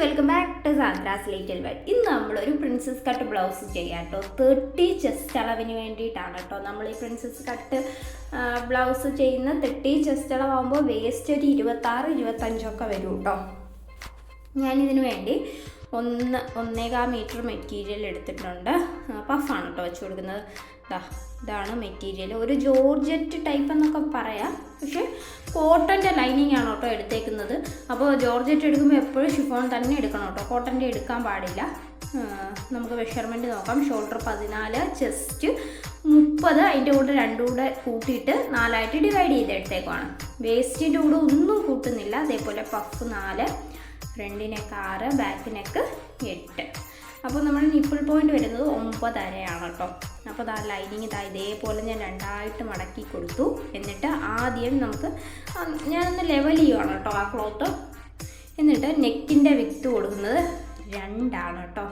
Welcome back to Sandra's little world. ഇന്ന് നമ്മളൊരു princess cut blouse ചെയ്യാം കേട്ടോ. 30 ചെസ്റ്റ് അളവിന് വേണ്ടിയിട്ടാണ് കേട്ടോ നമ്മൾ ഈ പ്രിൻസസ് കട്ട് ബ്ലൗസ് ചെയ്യുന്ന. 30 ചെസ്റ്റ് അളവാകുമ്പോൾ വേസ്റ്റ് ഒരു 26-25 വരും കേട്ടോ. ഞാനിതിന് വേണ്ടി 1.25 മീറ്റർ മെറ്റീരിയൽ എടുത്തിട്ടുണ്ട്. പഫാണ് കേട്ടോ വെച്ച് കൊടുക്കുന്നത്. ഇതാണ് മെറ്റീരിയൽ. ഒരു ജോർജറ്റ് ടൈപ്പ് എന്നൊക്കെ പറയാം, പക്ഷേ കോട്ടൻ്റെ ലൈനിങ് ആണ് കേട്ടോ എടുത്തേക്കുന്നത്. അപ്പോൾ ജോർജറ്റ് എടുക്കുമ്പോൾ എപ്പോഴും ഷിഫോൺ തന്നെ എടുക്കണം കേട്ടോ, കോട്ടൻ്റെ എടുക്കാൻ പാടില്ല. നമുക്ക് മെഷർമെൻറ്റ് നോക്കാം. ഷോൾഡർ 14, ചെസ്റ്റ് 30, അതിൻ്റെ കൂടെ രണ്ടും കൂടെ കൂട്ടിയിട്ട് 4ആയിട്ട് ഡിവൈഡ് ചെയ്തെടുത്തേക്കുവാണ്. വേസ്റ്റിൻ്റെ കൂടെ ഒന്നും കൂട്ടുന്നില്ല. അതേപോലെ puff 4, front neck 6, back neck 8. അപ്പോൾ നമ്മൾ നിപ്പിൾ പോയിൻ്റ് വരുന്നത് 9.5 കേട്ടോ. അപ്പോൾ ലൈനിങ് ഇതേപോലെ ഞാൻ രണ്ടായിട്ട് മടക്കി കൊടുത്തു. എന്നിട്ട് ആദ്യം നമുക്ക് ഞാനൊന്ന് ലെവൽ ചെയ്യുവാണ് കേട്ടോ ആ ക്ലോത്ത്. എന്നിട്ട് നെക്കിൻ്റെ വിത്ത് കൊടുക്കുന്നത് 2 കേട്ടോ.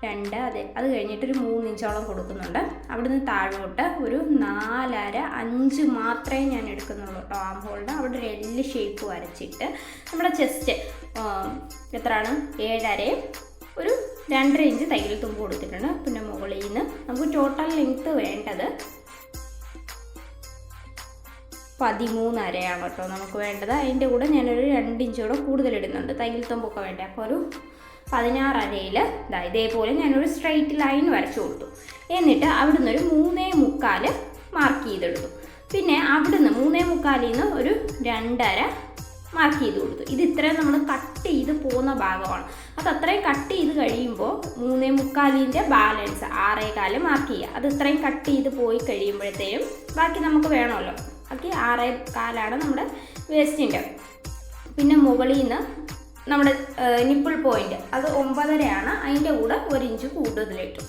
2, അത് കഴിഞ്ഞിട്ടൊരു 3 ഇഞ്ചോളം കൊടുക്കുന്നുണ്ട്. അവിടുന്ന് താഴോട്ട് ഒരു 4.5 മാത്രമേ ഞാൻ എടുക്കുന്നുള്ളൂ കേട്ടോ. ആം ഹോളിൻ്റെ അവിടെ ഒരു എല്ല് ഷേപ്പ് വരച്ചിട്ട് നമ്മുടെ ചെസ്റ്റ് എത്രയാണ് 7.5, ഒരു 2.5 ഇഞ്ച് തയ്യൽ തുമ്പ് കൊടുത്തിട്ടുണ്ട്. പിന്നെ മുകളിൽ നിന്ന് നമുക്ക് ടോട്ടൽ ലെങ്ത്ത് വേണ്ടത് 13.5 കേട്ടോ നമുക്ക് വേണ്ടത്. അതിൻ്റെ കൂടെ ഞാനൊരു 2 ഇഞ്ചോടെ കൂടുതൽ ഇടുന്നുണ്ട് തയ്യൽ തുമ്പൊക്കെ വേണ്ടത്. അപ്പോൾ ഒരു 16.5 ഇതേപോലെ ഞാനൊരു സ്ട്രൈറ്റ് ലൈൻ വരച്ചു കൊടുത്തു. എന്നിട്ട് അവിടുന്ന് ഒരു 3.25 മാർക്ക് ചെയ്തെടുത്തു. പിന്നെ അവിടുന്ന് 3.25 നിന്ന് ഒരു 2.5 മാർക്ക് ചെയ്ത് കൊടുത്തു. ഇത് ഇത്രയും നമ്മൾ കട്ട് ചെയ്ത് പോകുന്ന ഭാഗമാണ്. അത് അത്രയും കട്ട് ചെയ്ത് കഴിയുമ്പോൾ 3.25 ബാലൻസ് 6.25 മാർക്ക് ചെയ്യുക. അത് ഇത്രയും കട്ട് ചെയ്ത് പോയി കഴിയുമ്പോഴത്തേക്കും ബാക്കി നമുക്ക് വേണമല്ലോ. ബാക്കി 6.25 നമ്മുടെ വേസ്റ്റിൻ്റെ. പിന്നെ മുകളിൽ നിന്ന് നമ്മുടെ നിപ്പിൾ പോയിൻ്റ് അത് 9.5, അതിൻ്റെ കൂടെ 1 ഇഞ്ച് കൂടുതലിട്ടു.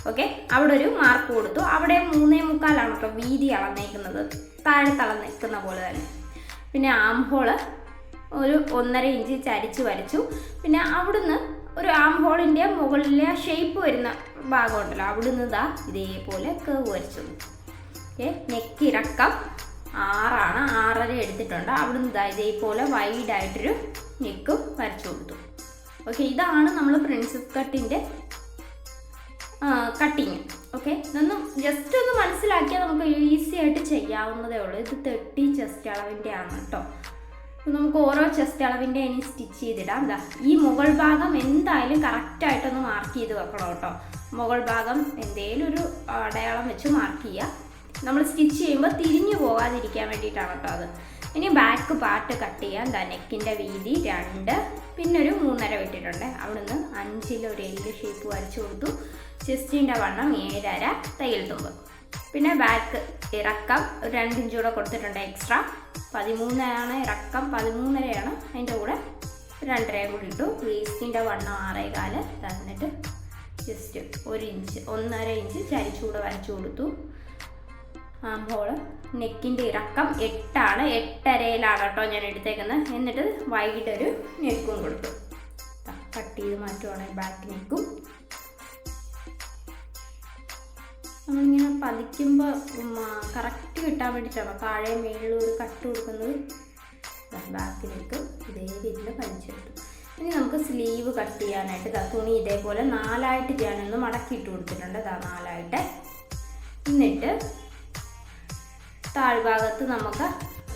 ഓക്കെ, അവിടെ ഒരു മാർക്ക് കൊടുത്തു. അവിടെ 3.25 കേട്ടോ വീതി അളന്നേക്കുന്നത്, താഴെ തളന്നേക്കുന്ന പോലെ തന്നെ. പിന്നെ ആം ഹോള് ഒരു 1.5 ഇഞ്ച് ചരിച്ച് വരച്ചു. പിന്നെ അവിടുന്ന് ഒരു ആം ഹോളിൻ്റെ മുകളിലെ ഷേപ്പ് വരുന്ന ഭാഗമുണ്ടല്ലോ, അവിടുന്ന് ഇതേപോലെ കേവ് വരച്ചു. ഓക്കെ, നെക്ക് ഇറക്കം 6, 6.5 എടുത്തിട്ടുണ്ട്. അവിടുന്ന് ഇതേപോലെ വൈഡായിട്ടൊരു നെക്കും വരച്ചു കൊടുത്തു. ഓക്കെ, ഇതാണ് നമ്മൾ പ്രിൻസസ് കട്ടിൻ്റെ കട്ടിങ്. ഓക്കെ, ഇതൊന്നും ജസ്റ്റ് ഒന്ന് മനസ്സിലാക്കിയാൽ നമുക്ക് ഈസി ആയിട്ട് ചെയ്യാവുന്നതേ ഉള്ളൂ. ഇത് 30 ചെസ്റ്റ് അളവിൻ്റെ ആണ് കേട്ടോ. നമുക്ക് ഓരോ ചെസ്റ്റ് അളവിൻ്റെ ഇനി സ്റ്റിച്ച് ചെയ്തിടാം. ഈ മുകൾ ഭാഗം എന്തായാലും കറക്റ്റായിട്ടൊന്ന് മാർക്ക് ചെയ്ത് വെക്കണം കേട്ടോ. മുകൾ ഭാഗം എന്തേലും ഒരു അടയാളം വെച്ച് മാർക്ക് ചെയ്യുക. നമ്മൾ സ്റ്റിച്ച് ചെയ്യുമ്പോൾ തിരിഞ്ഞു പോകാതിരിക്കാൻ വേണ്ടിയിട്ടാണ് കേട്ടോ അത്. ഇനി ബാക്ക് പാർട്ട് കട്ട് ചെയ്യാം. നെക്കിൻ്റെ വീതി 2, പിന്നെ ഒരു 3.5 വിട്ടിട്ടുണ്ട്. അവിടുന്ന് 5 ഒരു എല്ല് ഷേപ്പ് വരച്ചു കൊടുത്തു. ചെസ്റ്റിൻ്റെ വണ്ണം 7.5 തയ്യൽ തുമ്പ്. പിന്നെ ബാക്ക് ഇറക്കം 2 ഇഞ്ച് കൂടെ കൊടുത്തിട്ടുണ്ട് എക്സ്ട്രാ. 13 ഇറക്കം, 13.5 അതിൻ്റെ കൂടെ 2.5 കൂടി ഇട്ടു. വേസ്റ്റിൻ്റെ വണ്ണം 6.25. തന്നിട്ട് ജസ്റ്റ് 1 ഇഞ്ച് 1.5 ഇഞ്ച് ചരിച്ചുകൂടെ വരച്ചു കൊടുത്തു. ആം ഹോള് നെക്കിൻ്റെ ഇറക്കം 8, 8.5 കേട്ടോ ഞാൻ എടുത്തേക്കുന്നത്. എന്നിട്ട് വൈകിട്ട് ഒരു നെക്കും കൊടുത്തു. കട്ട് ചെയ്ത് മാറ്റുവാണെങ്കിൽ ബാക്ക് നെക്കും. നമ്മളിങ്ങനെ പതിക്കുമ്പോൾ കറക്റ്റ് കിട്ടാൻ വേണ്ടിയിട്ടാണ് താഴെ മേളിൽ ഒരു കട്ട് കൊടുക്കുന്നത്. ബാക്കിലേക്ക് ഇതേ രീതിയിൽ പതിച്ചെടുത്തു. ഇനി നമുക്ക് സ്ലീവ് കട്ട് ചെയ്യാനായിട്ട് തുണി ഇതേപോലെ 4ആയിട്ട് ഞാനൊന്ന് മടക്കിയിട്ട് കൊടുത്തിട്ടുണ്ട്. 4ആയിട്ട്. എന്നിട്ട് താഴ്ഭാഗത്ത് നമുക്ക്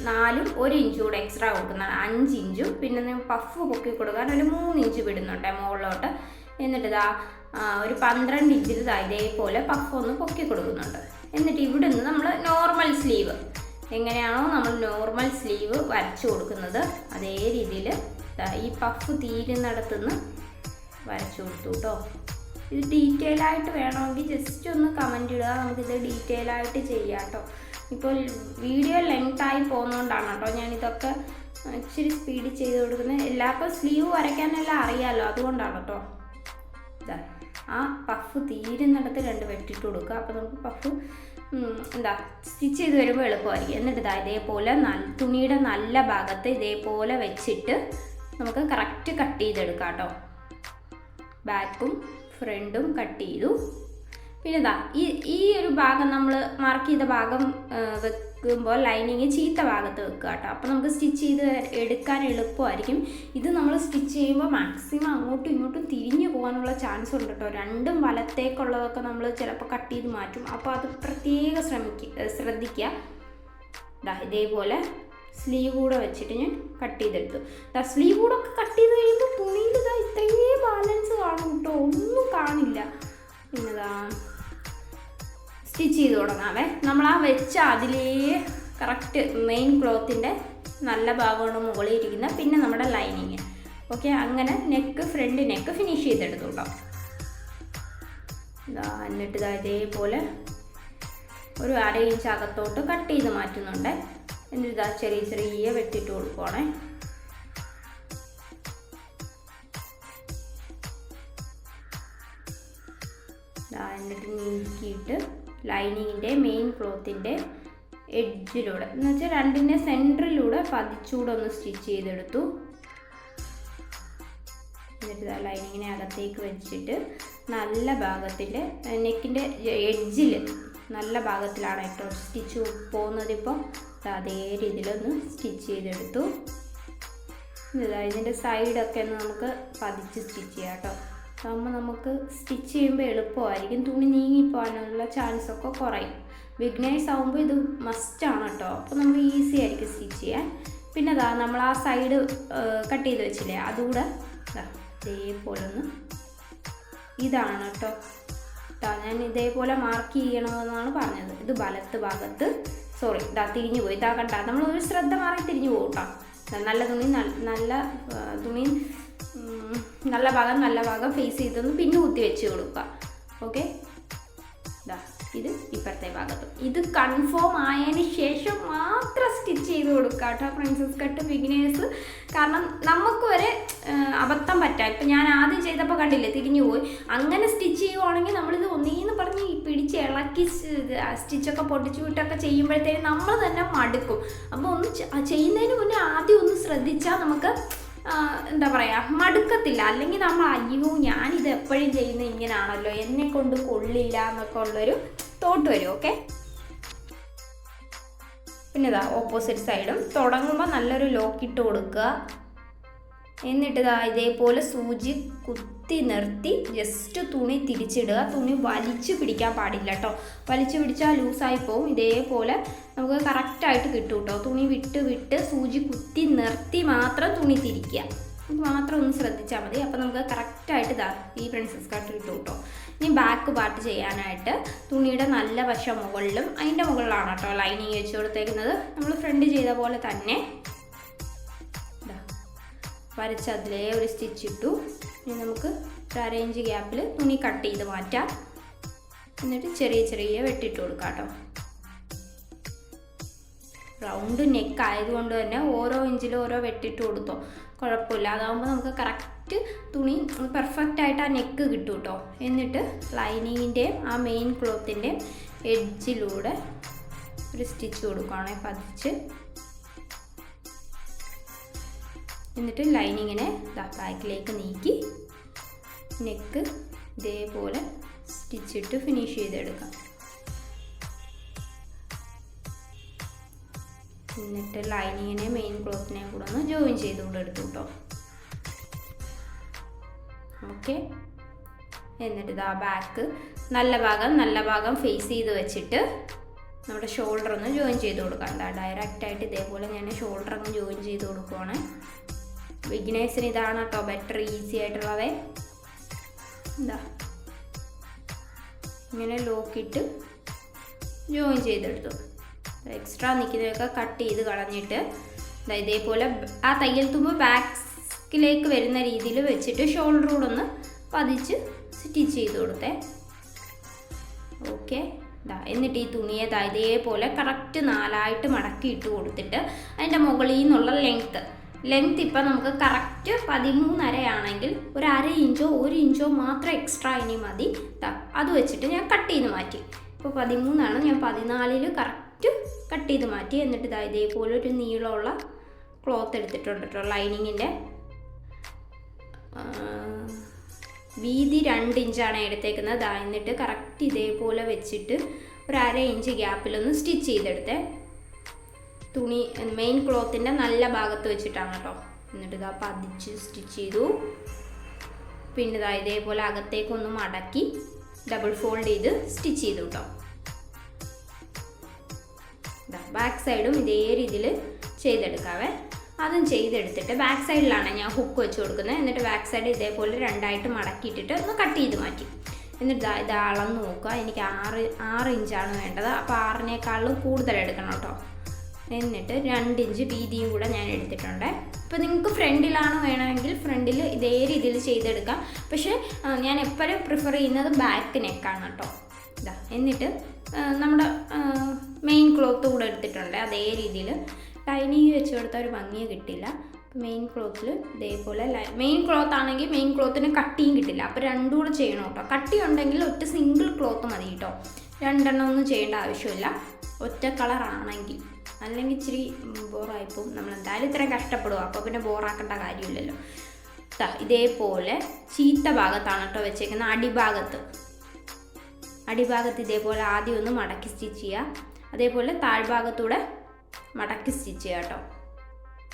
4, 1 ഇഞ്ച് കൂടെ എക്സ്ട്രാ കൊടുക്കുന്നതാണ് 5 ഇഞ്ചും. പിന്നെ പഫ് പൊക്കി കൊടുക്കാൻ ഒരു 3 ഇഞ്ച് വിടുന്നുണ്ട് മുകളിലോട്ട്. എന്നിട്ട് ഒരു 12 ഇഞ്ചിൽ ഇതേപോലെ പഫ് ഒന്ന് പൊക്കി കൊടുക്കുന്നുണ്ട്. എന്നിട്ട് ഇവിടെ നിന്ന് നമ്മൾ നോർമൽ സ്ലീവ് എങ്ങനെയാണോ നമ്മൾ നോർമൽ സ്ലീവ് വരച്ചു കൊടുക്കുന്നത് അതേ രീതിയിൽ ഈ പഫ് തീരുന്നിടത്തുനിന്ന് വരച്ചു കൊടുത്തു കേട്ടോ. ഇത് ഡീറ്റെയിൽ ആയിട്ട് വേണമെങ്കിൽ ജസ്റ്റ് ഒന്ന് കമൻറ്റ് ഇടുക, നമുക്കിത് ഡീറ്റെയിൽ ആയിട്ട് ചെയ്യാം കേട്ടോ. ഇപ്പോൾ വീഡിയോ ലെങ്തായി പോകുന്നതുകൊണ്ടാണ് കേട്ടോ ഞാനിതൊക്കെ ഇച്ചിരി സ്പീഡിൽ ചെയ്ത് കൊടുക്കുന്നത്. എല്ലാവർക്കും സ്ലീവ് വരയ്ക്കാനെല്ലാം അറിയാമല്ലോ, അതുകൊണ്ടാണ് കേട്ടോ. ആ പഫ് തീരുന്നിടത്ത് 2 വെട്ടിട്ട് കൊടുക്കുക. അപ്പോൾ നമുക്ക് പഫ് സ്റ്റിച്ച് ചെയ്ത് വരുമ്പോൾ എളുപ്പമായിരിക്കും. എന്നിട്ട് ഇതേപോലെ തുണിയുടെ നല്ല ഭാഗത്ത് ഇതേപോലെ വെച്ചിട്ട് നമുക്ക് കറക്റ്റ് കട്ട് ചെയ്തെടുക്കാം കേട്ടോ. ബാക്കും ഫ്രണ്ടും കട്ട് ചെയ്തു. പിന്നെ ഈ ഒരു ഭാഗം നമ്മൾ മാർക്ക് ചെയ്ത ഭാഗം വെക്കുമ്പോൾ ലൈനിങ് ചീത്ത ഭാഗത്ത് വെക്കുക കേട്ടോ. അപ്പോൾ നമുക്ക് സ്റ്റിച്ച് ചെയ്ത് എടുക്കാൻ എളുപ്പമായിരിക്കും. ഇത് നമ്മൾ സ്റ്റിച്ച് ചെയ്യുമ്പോൾ മാക്സിമം അങ്ങോട്ടും ഇങ്ങോട്ടും തിരിഞ്ഞു പോകാനുള്ള ചാൻസ് ഉണ്ട് കേട്ടോ. രണ്ടും വലത്തേക്കുള്ളതൊക്കെ നമ്മൾ ചിലപ്പോൾ കട്ട് ചെയ്ത് മാറ്റും. അപ്പോൾ അത് പ്രത്യേകം ശ്രദ്ധിക്കുക. ഇതേപോലെ സ്ലീവ് കൂടെ വെച്ചിട്ട് ഞാൻ കട്ട് ചെയ്തെടുത്തു. സ്ലീവ് കൂടെ ഒക്കെ കട്ട് ചെയ്ത് കഴിയുമ്പോൾ തുണിയിൽ ഇത്രയേ ബാലൻസ് കാണും കേട്ടോ, ഒന്നും കാണില്ല. പിന്നെതാ സ്റ്റിച്ച് ചെയ്ത് തുടങ്ങാവേ. നമ്മൾ ആ വെച്ച അതിലേ കറക്റ്റ് മെയിൻ ക്ലോത്തിൻ്റെ നല്ല ഭാഗമാണ് മുകളിൽ ഇരിക്കുന്നത്, പിന്നെ നമ്മുടെ ലൈനിങ്. ഓക്കെ, അങ്ങനെ ഫ്രണ്ട് നെക്ക് ഫിനിഷ് ചെയ്തെടുത്തു കേട്ടോ. എന്നിട്ട് ഇതേപോലെ ഒരു 1/2 ഇഞ്ച് അകത്തോട്ട് കട്ട് ചെയ്ത് മാറ്റുന്നുണ്ട്. എന്നിട്ട് ചെറിയ ചെറിയ വെട്ടിട്ട് കൊടുക്കുവാണേ. എന്നിട്ട് നീക്കിയിട്ട് ലൈനിങ്ങിൻ്റെ മെയിൻ ക്ലോത്തിൻ്റെ എഡ്ജിലൂടെ എന്ന് വെച്ചാൽ രണ്ടിൻ്റെ സെൻറ്ററിലൂടെ പതിച്ചുകൂടെ ഒന്ന് സ്റ്റിച്ച് ചെയ്തെടുത്തു. എന്നിട്ട് ലൈനിങ്ങിനെ അകത്തേക്ക് വെച്ചിട്ട് നല്ല ഭാഗത്തിൻ്റെ നെക്കിൻ്റെ എഡ്ജിൽ നല്ല ഭാഗത്തിലാണ് കേട്ടോ സ്റ്റിച്ച് പോകുന്നത്. ഇപ്പോൾ അതേ രീതിയിലൊന്ന് സ്റ്റിച്ച് ചെയ്തെടുത്തു. ഇതിൻ്റെ സൈഡൊക്കെ ഒന്ന് നമുക്ക് പതിച്ച് സ്റ്റിച്ച് ചെയ്യാം കേട്ടോ. അതാകുമ്പോൾ നമുക്ക് സ്റ്റിച്ച് ചെയ്യുമ്പോൾ എളുപ്പമായിരിക്കും, തുണി നീങ്ങിപ്പോകാനുള്ള ചാൻസൊക്കെ കുറയും. ബിഗ്നേഴ്സ് ആകുമ്പോൾ ഇത് മസ്റ്റാണ് കേട്ടോ. അപ്പോൾ നമുക്ക് ഈസി ആയിരിക്കും സ്റ്റിച്ച് ചെയ്യാൻ. പിന്നെ നമ്മൾ ആ സൈഡ് കട്ട് ചെയ്ത് വെച്ചില്ലേ, അതുകൂടെ ഇതേപോലെ ഒന്ന് ഇതാണ് കേട്ടോ. ഞാൻ ഇതേപോലെ മാർക്ക് ചെയ്യണമെന്നാണ് പറഞ്ഞത്. ഇത് വലത്ത് ഭാഗത്ത് തിരിഞ്ഞു പോയി. കണ്ട, നമ്മൾ ഒരു ശ്രദ്ധ മാറി തിരിഞ്ഞു പോകും കേട്ടോ. നല്ല തുണി നല്ല ഭാഗം ഫേസ് ചെയ്തൊന്ന് പിന്നെ കുത്തി വെച്ച് കൊടുക്കുക. ഓക്കെ, ഇത് ഇപ്പുറത്തെ ഭാഗത്തും. ഇത് കൺഫേം ആയതിന് ശേഷം മാത്രം സ്റ്റിച്ച് ചെയ്ത് കൊടുക്കുക കേട്ടോ പ്രിൻസസ് കട്ട് ബിഗിനേഴ്സ്. കാരണം നമുക്ക് വരെ അബദ്ധം പറ്റാം. ഇപ്പം ഞാൻ ആദ്യം ചെയ്തപ്പോൾ കണ്ടില്ലേ, തിരിഞ്ഞു പോയി. അങ്ങനെ സ്റ്റിച്ച് ചെയ്യുവാണെങ്കിൽ നമ്മളിത് ഒന്നീന്ന് പറഞ്ഞ് പിടിച്ച് ഇളക്കി സ്റ്റിച്ചൊക്കെ പൊട്ടിച്ചു വിട്ടൊക്കെ ചെയ്യുമ്പോഴത്തേക്കും നമ്മൾ തന്നെ മടുക്കും. അപ്പോൾ ഒന്ന് ചെയ്യുന്നതിന് മുന്നേ ആദ്യം ഒന്ന് ശ്രദ്ധിച്ചാൽ നമുക്ക് എന്താ പറയുക, മടുക്കത്തില്ല. അല്ലെങ്കിൽ നമ്മൾ അയ്യോ ഞാനിത് എപ്പോഴും ചെയ്യുന്നത് ഇങ്ങനെയാണല്ലോ, എന്നെ കൊണ്ട് കൊള്ളില്ല എന്നൊക്കെ ഉള്ളൊരു തോട്ട് വരും. ഓക്കെ, പിന്നെ ഓപ്പോസിറ്റ് സൈഡും തുടങ്ങുമ്പോൾ നല്ലൊരു ലോക്കിട്ട് കൊടുക്കുക. എന്നിട്ട് ഇതേപോലെ സൂചി കുത്തി നിർത്തി ജസ്റ്റ് തുണി തിരിച്ചിടുക. തുണി വലിച്ചു പിടിക്കാൻ പാടില്ല കേട്ടോ. വലിച്ചു പിടിച്ചാൽ ലൂസായി പോവും. ഇതേപോലെ നമുക്ക് കറക്റ്റായിട്ട് കിട്ടും കേട്ടോ. തുണി വിട്ട് സൂചി കുത്തി നിർത്തി മാത്രം തുണി തിരിക്കുക. ഇത് മാത്രം ഒന്ന് ശ്രദ്ധിച്ചാൽ മതി. അപ്പോൾ നമുക്ക് കറക്റ്റായിട്ട് ഈ പ്രിൻസസ് കട്ട് കിട്ടും കേട്ടോ. ഇനി ബാക്ക് പാർട്ട് ചെയ്യാനായിട്ട് തുണിയുടെ നല്ല വശം മുകളിലും അതിൻ്റെ മുകളിലാണ് കേട്ടോ ലൈനിങ് വെച്ച് കൊടുത്തേക്കുന്നത്. നമ്മൾ ഫ്രണ്ട് ചെയ്ത പോലെ തന്നെ വരച്ച് അതിലേ ഒരു സ്റ്റിച്ച് ഇട്ടു. ഇനി നമുക്ക് ഒരു 1/2 ഇഞ്ച് ഗ്യാപ്പിൽ തുണി കട്ട് ചെയ്ത് മാറ്റാം. എന്നിട്ട് ചെറിയ വെട്ടിട്ട് കൊടുക്കാം കേട്ടോ. റൗണ്ട് നെക്ക് ആയതുകൊണ്ട് തന്നെ ഓരോ ഇഞ്ചിലും ഓരോ വെട്ടിട്ട് കൊടുത്തോ, കുഴപ്പമില്ല. അതാകുമ്പോൾ നമുക്ക് കറക്റ്റ് തുണി പെർഫെക്റ്റ് ആയിട്ട് ആ നെക്ക് കിട്ടും കേട്ടോ. എന്നിട്ട് ലൈനിങ്ങിൻ്റെയും ആ മെയിൻ ക്ലോത്തിൻ്റെയും എഡ്ജിലൂടെ ഒരു സ്റ്റിച്ച് കൊടുക്കുകയാണെ പതിച്ച്. എന്നിട്ട് ലൈനിങ്ങിനെ ബാക്കിലേക്ക് നീക്കി നെക്ക് ഇതേപോലെ സ്റ്റിച്ചിട്ട് ഫിനിഷ് ചെയ്തെടുക്കാം. എന്നിട്ട് ലൈനിങ്ങിനെ മെയിൻ ക്ലോത്തിനെയും കൂടെ ഒന്ന് ജോയിൻ ചെയ്തുകൊണ്ട് എടുത്തു കേട്ടോ. ഓക്കെ, എന്നിട്ട് ബാക്ക് നല്ല ഭാഗം ഫേസ് ചെയ്ത് വെച്ചിട്ട് നമ്മുടെ ഷോൾഡർ ഒന്ന് ജോയിൻ ചെയ്ത് കൊടുക്കാം. ഡയറക്റ്റായിട്ട് ഇതേപോലെ ഞാൻ ഷോൾഡർ അങ്ങ് ജോയിൻ ചെയ്ത് കൊടുക്കുവാണ്. ബിഗിനേഴ്സിന് ഇതാണ് കേട്ടോ ബെറ്റർ, ഈസി ആയിട്ടുള്ളവേ. ഇങ്ങനെ ലോക്കിട്ട് ജോയിൻ ചെയ്തെടുത്തു. എക്സ്ട്രാ നിൽക്കുന്നതൊക്കെ കട്ട് ചെയ്ത് കളഞ്ഞിട്ട് ഇതേപോലെ ആ തയ്യൽ തുമ്പ് ബാക്കിലേക്ക് വരുന്ന രീതിയിൽ വെച്ചിട്ട് ഷോൾഡർ കൂടെ ഒന്ന് പതിച്ച് സ്റ്റിച്ച് ചെയ്ത് കൊടുത്തേ. ഓക്കെ, എന്നിട്ട് ഈ തുണിയെ ഇതേപോലെ കറക്റ്റ് 4ആയിട്ട് മടക്കി ഇട്ട് കൊടുത്തിട്ട് അതിൻ്റെ മുകളിൽ നിന്നുള്ള ലെങ്ത് ഇപ്പം നമുക്ക് കറക്റ്റ് 13.5 ആണെങ്കിൽ ഒരു 1/2 ഇഞ്ചോ 1 ഇഞ്ചോ മാത്രം എക്സ്ട്രാ ഇനി മതി. അത് വെച്ചിട്ട് ഞാൻ കട്ട് ചെയ്ത് മാറ്റി. ഇപ്പോൾ 13 ഞാൻ 14 കറക്റ്റ് കട്ട് ചെയ്ത് മാറ്റി. എന്നിട്ട് ഇതേപോലെ ഒരു നീളമുള്ള ക്ലോത്ത് എടുത്തിട്ടുണ്ട് കേട്ടോ. ലൈനിങ്ങിൻ്റെ വീതി 2 ഇഞ്ചാണ് എടുത്തേക്കുന്നത്. എന്നിട്ട് കറക്റ്റ് ഇതേപോലെ വെച്ചിട്ട് ഒരു 1/2 ഇഞ്ച് ഗ്യാപ്പിലൊന്ന് സ്റ്റിച്ച് ചെയ്തെടുത്തേ. തുണി മെയിൻ ക്ലോത്തിൻ്റെ നല്ല ഭാഗത്ത് വെച്ചിട്ടാണ് കേട്ടോ. എന്നിട്ട് ഇതാ പതിച്ച് സ്റ്റിച്ച് ചെയ്തു. പിന്നെ ഇതാ ഇതേപോലെ അകത്തേക്കൊന്ന് മടക്കി ഡബിൾ ഫോൾഡ് ചെയ്ത് സ്റ്റിച്ച് ചെയ്തു കേട്ടോ. ബാക്ക് സൈഡും ഇതേ രീതിയിൽ ചെയ്തെടുക്കാവേ. അതും ചെയ്തെടുത്തിട്ട് ബാക്ക് സൈഡിലാണ് ഞാൻ ഹുക്ക് വെച്ച് കൊടുക്കുന്നത്. എന്നിട്ട് ബാക്ക് സൈഡ് ഇതേപോലെ രണ്ടായിട്ട് മടക്കിയിട്ടിട്ട് ഒന്ന് കട്ട് ചെയ്ത് മാറ്റി. എന്നിട്ട് ഇത് അളന്ന് നോക്കുക. എനിക്ക് 6 ഇഞ്ചാണ് വേണ്ടത്. അപ്പോൾ 6-നേക്കാളും കൂടുതൽ എടുക്കണം കേട്ടോ. എന്നിട്ട് 2 ഇഞ്ച് വീതിയും കൂടെ ഞാൻ എടുത്തിട്ടുണ്ട്. ഇപ്പോൾ നിങ്ങൾക്ക് ഫ്രണ്ടിലാണ് വേണമെങ്കിൽ ഫ്രണ്ടിൽ ഇതേ രീതിയിൽ ചെയ്തെടുക്കാം. പക്ഷേ ഞാൻ എപ്പോഴും പ്രിഫർ ചെയ്യുന്നത് ബാക്ക് നെക്കാണ് കേട്ടോ. ഇതാ എന്നിട്ട് നമ്മുടെ മെയിൻ ക്ലോത്ത് കൂടെ എടുത്തിട്ടുണ്ട്. അതേ രീതിയിൽ ലൈനിങ് വെച്ച് കൊടുത്താൽ ഒരു ഭംഗിയെ കിട്ടില്ല. അപ്പോൾ മെയിൻ ക്ലോത്തിൽ ഇതേപോലെ മെയിൻ ക്ലോത്ത് ആണെങ്കിൽ മെയിൻ ക്ലോത്തിന് കട്ടിയും കിട്ടില്ല. അപ്പോൾ രണ്ടും കൂടെ ചെയ്യണം കേട്ടോ. കട്ടി ഉണ്ടെങ്കിൽ ഒറ്റ സിംഗിൾ ക്ലോത്ത് മതി കേട്ടോ. 2 എണ്ണം ഒന്നും ചെയ്യേണ്ട ആവശ്യമില്ല ഒറ്റ കളറാണെങ്കിൽ. അല്ലെങ്കിൽ ഇച്ചിരി ബോറായിപ്പോവും. നമ്മൾ എന്തായാലും ഇത്രയും കഷ്ടപ്പെടുക. അപ്പോൾ പിന്നെ ബോറാക്കേണ്ട കാര്യമില്ലല്ലോ. ഇതേപോലെ ചീത്ത ഭാഗത്താണ് കേട്ടോ വെച്ചേക്കുന്നത്. അടിഭാഗത്ത് ഇതേപോലെ ആദ്യം ഒന്ന് മടക്കി സ്റ്റിച്ച് ചെയ്യുക. അതേപോലെ താഴ്ഭാഗത്തൂടെ മടക്കി സ്റ്റിച്ച് ചെയ്യുക കേട്ടോ.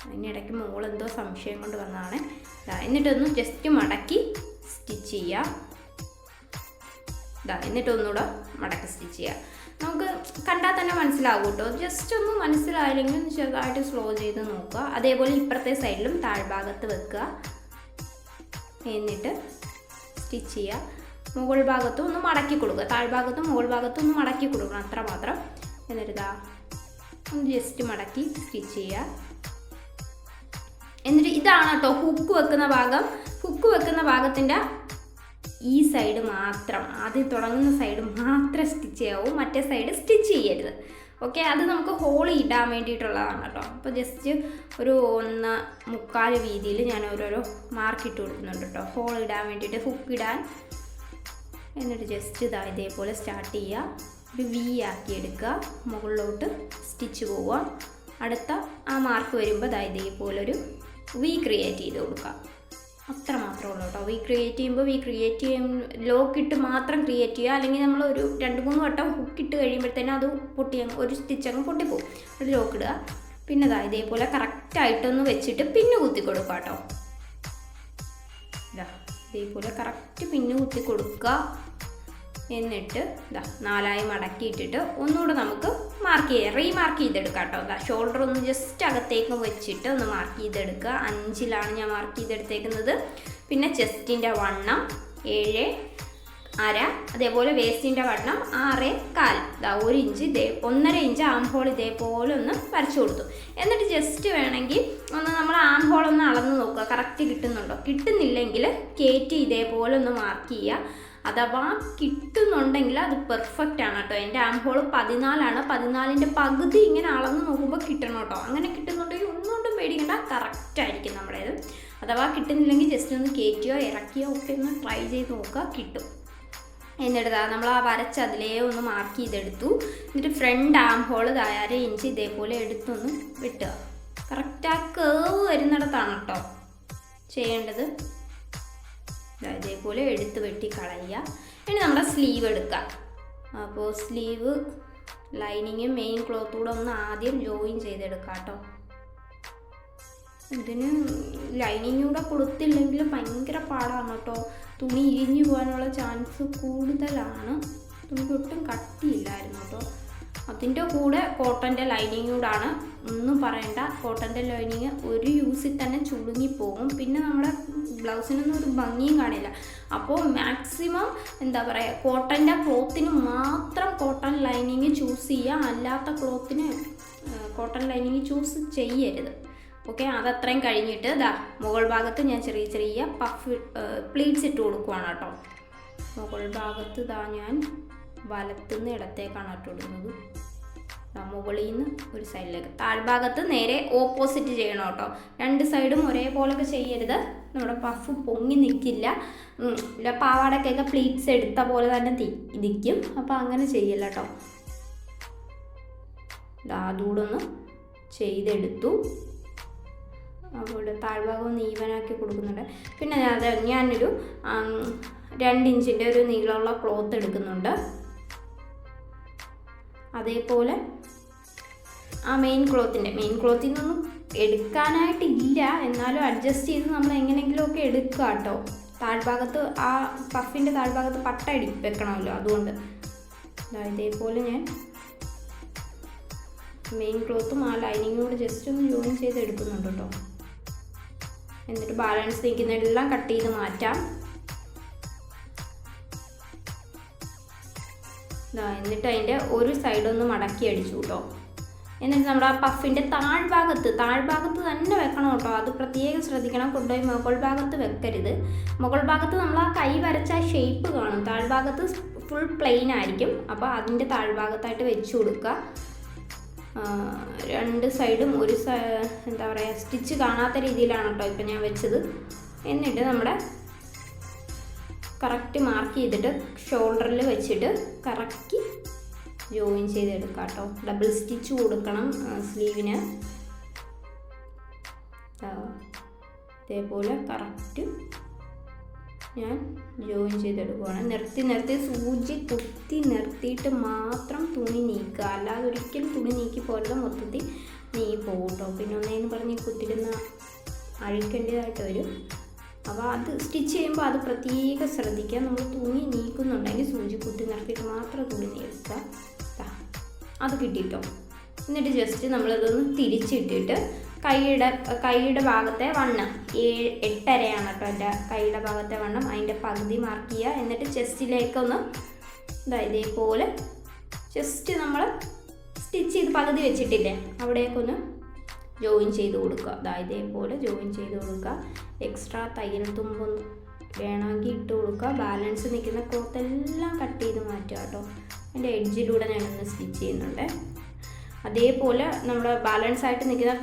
അതിനിടയ്ക്ക് മോളെന്തോ സംശയം കൊണ്ട് വന്നതാണ്. എന്നിട്ടൊന്ന് ജസ്റ്റ് മടക്കി സ്റ്റിച്ച് ചെയ്യുക. എന്നിട്ടൊന്നുകൂടെ മടക്കി സ്റ്റിച്ച് ചെയ്യുക. നമുക്ക് കണ്ടാൽ തന്നെ മനസ്സിലാവും കേട്ടോ. ജസ്റ്റ് ഒന്ന് മനസ്സിലായില്ലെങ്കിൽ ചെറുതായിട്ട് സ്ലോ ചെയ്ത് നോക്കുക. അതേപോലെ ഇപ്പുറത്തെ സൈഡിലും താഴ്ഭാഗത്ത് വെക്കുക. എന്നിട്ട് സ്റ്റിച്ച് ചെയ്യുക. മുകൾ ഭാഗത്തും ഒന്ന് മടക്കി കൊടുക്കുക. താഴ്ഭാഗത്തും മുകൾ ഭാഗത്തും ഒന്ന് മടക്കി കൊടുക്കണം, അത്ര മാത്രം. എന്നിട്ട് ഒന്ന് ജസ്റ്റ് മടക്കി സ്റ്റിച്ച് ചെയ്യുക. എന്നിട്ട് ഇതാണ് കേട്ടോ ഹുക്ക് വെക്കുന്ന ഭാഗം. ഹുക്ക് വെക്കുന്ന ഭാഗത്തിൻ്റെ ഈ സൈഡ് മാത്രം, ആദ്യം തുടങ്ങുന്ന സൈഡ് മാത്രം സ്റ്റിച്ച് ചെയ്യാവൂ. മറ്റേ സൈഡ് സ്റ്റിച്ച് ചെയ്യരുത്. ഓക്കെ, അത് നമുക്ക് ഹോൾ ഇടാൻ വേണ്ടിയിട്ടുള്ളതാണ് കേട്ടോ. അപ്പോൾ ജസ്റ്റ് ഒരു 1.25 വീതിയിൽ ഞാൻ ഓരോരോ മാർക്ക് ഇട്ട് കൊടുക്കുന്നുണ്ട് കേട്ടോ, ഹോൾ ഇടാൻ വേണ്ടിയിട്ട്, ഹുക്ക് ഇടാൻ. എന്നിട്ട് ജസ്റ്റ് ഇതേപോലെ സ്റ്റാർട്ട് ചെയ്യുക. ഒരു വി ആക്കി എടുക്കുക. മുകളിലോട്ട് സ്റ്റിച്ച് പോവുക. അടുത്ത ആ മാർക്ക് വരുമ്പോൾ ഇതേപോലൊരു വി ക്രിയേറ്റ് ചെയ്ത് കൊടുക്കുക. അത്ര മാത്രമേ ഉള്ളൂ കേട്ടോ. വി ക്രിയേറ്റ് ലോക്കിട്ട് മാത്രം ക്രിയേറ്റ് ചെയ്യുക. അല്ലെങ്കിൽ നമ്മൾ ഒരു 2-3 വട്ടം ഹുക്കിട്ട് കഴിയുമ്പോഴത്തേനും അത് ഒരു സ്റ്റിച്ചങ്ങ് പൊട്ടിപ്പോവും. ഒരു ലോക്ക് ഇടുക. പിന്നെ ഇതേപോലെ കറക്റ്റായിട്ടൊന്ന് വെച്ചിട്ട് പിന്നെ കുത്തി കൊടുക്കുക കേട്ടോ. ഇതേപോലെ കറക്റ്റ് പിന്നെ കുത്തി കൊടുക്കുക. എന്നിട്ട് 4ആയി മടക്കിയിട്ടിട്ട് ഒന്നുകൂടെ നമുക്ക് റീമാർക്ക് ചെയ്തെടുക്കാം കേട്ടോ. ഷോൾഡർ ഒന്ന് ജസ്റ്റ് അകത്തേക്ക് വെച്ചിട്ട് ഒന്ന് മാർക്ക് ചെയ്തെടുക്കുക. 5-ലാണ് ഞാൻ മാർക്ക് ചെയ്തെടുത്തേക്കുന്നത്. പിന്നെ ചെസ്റ്റിൻ്റെ വണ്ണം 7.5. അതേപോലെ വേസ്റ്റിൻ്റെ വണ്ണം 6.25. 1 ഇഞ്ച് 1.5 ഇഞ്ച് ആം ഹോൾ ഇതേപോലെ ഒന്ന് വരച്ചു കൊടുത്തു. എന്നിട്ട് ജസ്റ്റ് വേണമെങ്കിൽ ഒന്ന് നമ്മൾ ആം ഹോൾ ഒന്ന് അളന്ന് നോക്കുക, കറക്റ്റ് കിട്ടുന്നുണ്ടോ. കിട്ടുന്നില്ലെങ്കിൽ കയറ്റി ഇതേപോലെ ഒന്ന് മാർക്ക് ചെയ്യുക. അഥവാ കിട്ടുന്നുണ്ടെങ്കിൽ അത് പെർഫെക്റ്റ് ആണ് കേട്ടോ. എൻ്റെ ആം ഹോൾ 14ആണ്. 14ൻ്റെ പകുതി ഇങ്ങനെ അളന്ന് നോക്കുമ്പോൾ കിട്ടണം കേട്ടോ. അങ്ങനെ കിട്ടുന്നുണ്ടെങ്കിൽ ഒന്നുകൊണ്ടും പേടിക്കണ്ട, കറക്റ്റായിരിക്കും നമ്മുടേത്. അഥവാ കിട്ടുന്നില്ലെങ്കിൽ ജസ്റ്റ് ഒന്ന് കയറ്റിയോ ഇറക്കിയോ ഒക്കെ ഒന്ന് ട്രൈ ചെയ്ത് നോക്കുക, കിട്ടും. എന്നിട്ട് നമ്മൾ ആ വരച്ച് അതിലേ ഒന്ന് മാർക്ക് ചെയ്തെടുത്തു. എന്നിട്ട് ഫ്രണ്ട് ആം ഹോൾ 1.5 ഇഞ്ച് ഇതേപോലെ എടുത്തൊന്ന് വെട്ടുക. കറക്റ്റ് ആ കേവ് വരുന്നിടത്താണ് കേട്ടോ ചെയ്യേണ്ടത്. ഇതേപോലെ എടുത്ത് വെട്ടി കളയുക. ഇനി നമ്മുടെ സ്ലീവ് എടുക്കുക. അപ്പോൾ സ്ലീവ് ലൈനിങ്ങും മെയിൻ ക്ലോത്തൂടെ ഒന്ന് ആദ്യം ജോയിൻ ചെയ്തെടുക്കുക കേട്ടോ. ഇതിന് ലൈനിങ് കൂടെ കൊടുത്തില്ലെങ്കിൽ ഭയങ്കര പാടാണ് കേട്ടോ. തുണി ഇരിഞ്ഞു പോകാനുള്ള ചാൻസ് കൂടുതലാണ്. തുണിക്ക് ഒട്ടും കട്ടിയില്ലായിരുന്നു കേട്ടോ. അതിൻ്റെ കൂടെ കോട്ടൻ്റെ ലൈനിങ് കൂടാണ്, ഒന്നും പറയണ്ട. കോട്ടൻ്റെ ലൈനിങ് ഒരു യൂസിൽ തന്നെ ചുളുങ്ങിപ്പോകും. പിന്നെ നമ്മുടെ ബ്ലൗസിനൊന്നും ഒരു ഭംഗിയും കാണില്ല. അപ്പോൾ മാക്സിമം കോട്ടൻ്റെ ക്ലോത്തിന് മാത്രം കോട്ടൺ ലൈനിങ് ചൂസ് ചെയ്യുക. അല്ലാത്ത ക്ലോത്തിന് കോട്ടൺ ലൈനിങ് ചൂസ് ചെയ്യരുത്. ഓക്കെ, അതത്രയും കഴിഞ്ഞിട്ട് മുകൾ ഭാഗത്ത് ഞാൻ ചെറിയ ചെറിയ പ്ലീറ്റ്സ് ഇട്ട് കൊടുക്കുവാണ് കേട്ടോ. മുകൾ ഭാഗത്ത് ഞാൻ വലത്തുനിന്ന് ഇടത്തേക്കാണ് ഇട്ടിടുന്നത്. മുകളിൽ നിന്ന് ഒരു സൈഡിലേക്ക്. താഴ്ഭാഗത്ത് നേരെ ഓപ്പോസിറ്റ് ചെയ്യണം കേട്ടോ. 2 സൈഡും ഒരേപോലൊക്കെ ചെയ്യരുത്. നമ്മുടെ പഫ് പൊങ്ങി നിൽക്കില്ല. പാവാടക്കൊക്കെ പ്ലീറ്റ്സ് എടുത്ത പോലെ തന്നെ നിൽക്കും. അപ്പോൾ അങ്ങനെ ചെയ്യില്ല കേട്ടോ. അതുകൂടെ ഒന്ന് ചെയ്തെടുത്തു. അപ്പോൾ താഴ്ഭാഗം ഒന്ന് ഈവനാക്കി കൊടുക്കുന്നുണ്ട്. പിന്നെ ഞാനൊരു 2 ഇഞ്ചിൻ്റെ ഒരു നീളമുള്ള ക്ലോത്ത് എടുക്കുന്നുണ്ട്. അതേപോലെ ആ മെയിൻ ക്ലോത്തിൽ നിന്നൊന്നും എടുക്കാനായിട്ടില്ല, എന്നാലും അഡ്ജസ്റ്റ് ചെയ്ത് നമ്മൾ എങ്ങനെയെങ്കിലുമൊക്കെ എടുക്കുക കേട്ടോ. താഴ്ഭാഗത്ത് ആ പഫിൻ്റെ താഴ്ഭാഗത്ത് പട്ട വെക്കണമല്ലോ, അതുകൊണ്ട് ഇതേപോലെ ഞാൻ മെയിൻ ക്ലോത്തും ആ ലൈനിങ്ങും കൂടെ ജസ്റ്റ് ഒന്ന് ജോയിൻ ചെയ്ത് എടുക്കുന്നുണ്ട് കേട്ടോ. എന്നിട്ട് ബാലൻസ് നിൽക്കുന്നതെല്ലാം കട്ട് ചെയ്ത് മാറ്റാം. എന്നിട്ട് അതിൻ്റെ ഒരു സൈഡൊന്ന് മടക്കി അടിച്ചു കേട്ടോ. എന്നിട്ട് നമ്മുടെ ആ പഫിൻ്റെ താഴ്ഭാഗത്ത് തന്നെ വെക്കണം കേട്ടോ. അത് പ്രത്യേകം ശ്രദ്ധിക്കണം, കൊണ്ടുപോയി മുകൾ ഭാഗത്ത് വെക്കരുത്. മുകൾ ഭാഗത്ത് നമ്മൾ ആ കൈ വരച്ച ആ ഷേപ്പ് കാണും, താഴ്ഭാഗത്ത് ഫുൾ പ്ലെയിൻ ആയിരിക്കും. അപ്പോൾ അതിൻ്റെ താഴ്ഭാഗത്തായിട്ട് വെച്ച് കൊടുക്കുക. രണ്ട് സൈഡും എന്താ പറയുക, സ്റ്റിച്ച് കാണാത്ത രീതിയിലാണ് കേട്ടോ ഇപ്പം ഞാൻ വെച്ചത്. എന്നിട്ട് നമ്മുടെ കറക്റ്റ് മാർക്ക് ചെയ്തിട്ട് ഷോൾഡറിൽ വെച്ചിട്ട് കറക്റ്റ് ജോയിൻ ചെയ്തെടുക്കാം കേട്ടോ. ഡബിൾ സ്റ്റിച്ച് കൊടുക്കണം സ്ലീവിന്. ഇതേപോലെ കറക്റ്റ് ഞാൻ ജോയിൻ ചെയ്തെടുക്കുകയാണ്. നിർത്തി സൂചി കുത്തി നിർത്തിയിട്ട് മാത്രം തുണി നീക്കുക, അല്ലാതെ ഒരിക്കലും തുണി നീക്കി പോരുത്, മൊത്തത്തിൽ പോകും കേട്ടോ. പിന്നെ ഒന്നേന്ന് പറഞ്ഞ് കുത്തിരുന്ന അഴിക്കേണ്ടതായിട്ട് വരും. അപ്പോൾ അത് സ്റ്റിച്ച് ചെയ്യുമ്പോൾ അത് പ്രത്യേകം ശ്രദ്ധിക്കുക. നമ്മൾ തുണി നീക്കുന്നുണ്ടെങ്കിൽ സൂചി കുത്തി നിർത്തിയിട്ട് മാത്രം തുണി നീക്കുക. അത് കിട്ടിയിട്ടോ. എന്നിട്ട് ജസ്റ്റ് നമ്മളിതൊന്ന് തിരിച്ചിട്ടിട്ട് കൈയുടെ ഭാഗത്തെ വണ്ണം 8.5 കേട്ടോ എൻ്റെ കൈയുടെ ഭാഗത്തെ വണ്ണം, അതിൻ്റെ പകുതി മാർക്ക് ചെയ്യുക. എന്നിട്ട് ചെസ്റ്റിലേക്കൊന്ന് ഇതേപോലെ ജസ്റ്റ് നമ്മൾ സ്റ്റിച്ച് ചെയ്ത് പകുതി വെച്ചിട്ടില്ലേ അവിടേക്കൊന്ന് ജോയിൻ ചെയ്ത് കൊടുക്കുക. ഇതേപോലെ ജോയിൻ ചെയ്ത് കൊടുക്കുക. എക്സ്ട്രാ തയ്യൽ തുമ്പൊന്ന് വേണമെങ്കിൽ ഇട്ട് കൊടുക്കുക. ബാലൻസ് നിൽക്കുന്ന ക്ലോത്തെല്ലാം കട്ട് ചെയ്ത് മാറ്റുക കേട്ടോ. അതിൻ്റെ എഡ്ജിലൂടെ ഞാനൊന്ന് സ്റ്റിച്ച് ചെയ്യുന്നുണ്ട്. അതേപോലെ നമ്മുടെ ബാലൻസ് ആയിട്ട് നിൽക്കുന്ന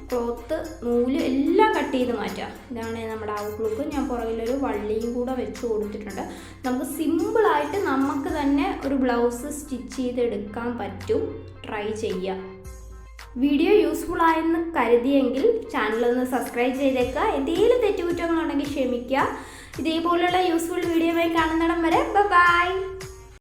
ക്ലോത്ത് നൂല് എല്ലാം കട്ട് ചെയ്ത് മാറ്റുക. ഇതാണ് നമ്മുടെ ഔട്ട്ലുക്ക്. ഞാൻ പുറകിലൊരു വള്ളിയും കൂടെ വെച്ച് കൊടുത്തിട്ടുണ്ട്. നമുക്ക് സിമ്പിളായിട്ട് നമുക്ക് തന്നെ ഒരു ബ്ലൗസ് സ്റ്റിച്ച് ചെയ്തെടുക്കാൻ പറ്റും. ട്രൈ ചെയ്യുക. വീഡിയോ യൂസ്ഫുൾ ആയെന്ന് കരുതിയെങ്കിൽ ചാനലൊന്ന് സബ്സ്ക്രൈബ് ചെയ്തേക്കുക. എന്തെങ്കിലും തെറ്റുകുറ്റങ്ങളുണ്ടെങ്കിൽ ക്ഷമിക്കുക. ഇതേപോലെയുള്ള യൂസ്ഫുൾ വീഡിയോയുമായി കാണുന്നിടം വരെ ബൈ.